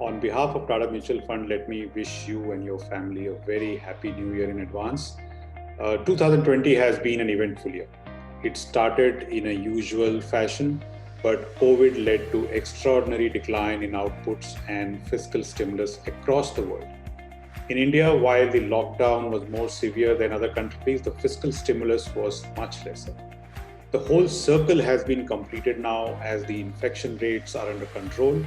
On behalf of Tata Mutual Fund, let me wish you and your family a very happy new year in advance. 2020 has been an eventful year. It started in a usual fashion, but COVID led to extraordinary decline in outputs and fiscal stimulus across the world. In India, while the lockdown was more severe than other countries, the fiscal stimulus was much lesser. The whole circle has been completed now as the infection rates are under control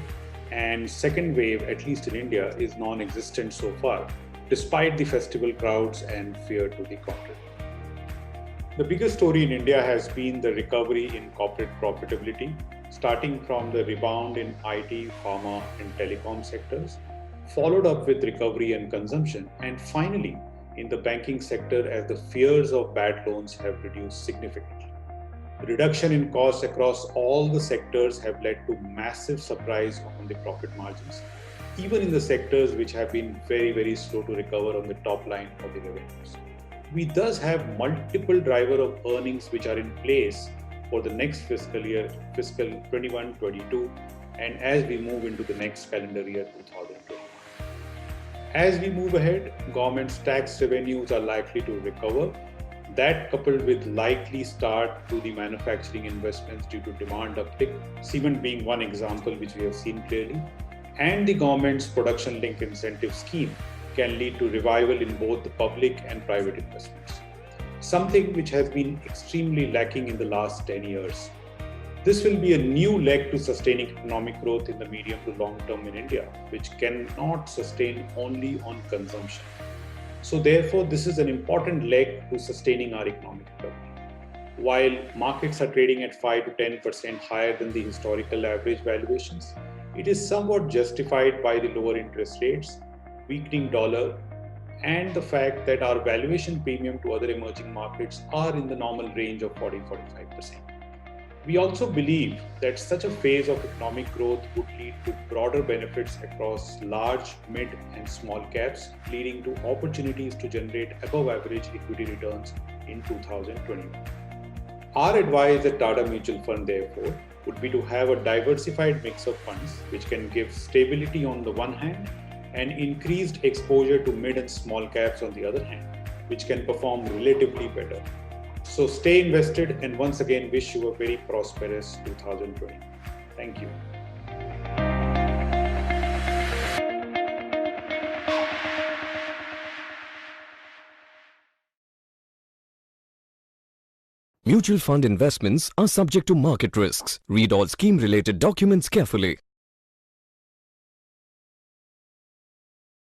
and second wave, at least in India, is non-existent so far, despite the festival crowds and fear to the contrary. The biggest story in India has been the recovery in corporate profitability, starting from the rebound in IT, pharma, and telecom sectors, followed up with recovery and consumption, and finally in the banking sector as the fears of bad loans have reduced significantly. Reduction in costs across all the sectors have led to massive surprise on the profit margins, even in the sectors which have been very slow to recover on the top line of the revenues. We thus have multiple drivers of earnings which are in place for the next fiscal year, fiscal 21-22, and as we move into the next calendar year 2021. As we move ahead, government's tax revenues are likely to recover. That, coupled with likely start to the manufacturing investments due to demand uptick, cement being one example which we have seen clearly, and the government's production-linked incentive scheme can lead to revival in both the public and private investments, something which has been extremely lacking in the last 10 years. This will be a new leg to sustaining economic growth in the medium to long term in India, which cannot sustain only on consumption. So therefore, this is an important leg to sustaining our economic recovery. While markets are trading at 5 to 10% higher than the historical average valuations, it is somewhat justified by the lower interest rates, weakening dollar, and the fact that our valuation premium to other emerging markets are in the normal range of 40-45%. We also believe that such a phase of economic growth would lead to broader benefits across large, mid, and small caps, leading to opportunities to generate above average equity returns in 2021. Our advice at Tata Mutual Fund, therefore, would be to have a diversified mix of funds which can give stability on the one hand and increased exposure to mid and small caps on the other hand, which can perform relatively better. So stay invested, and once again wish you a very prosperous 2020. Thank you. Mutual fund investments are subject to market risks. Read all scheme-related documents carefully.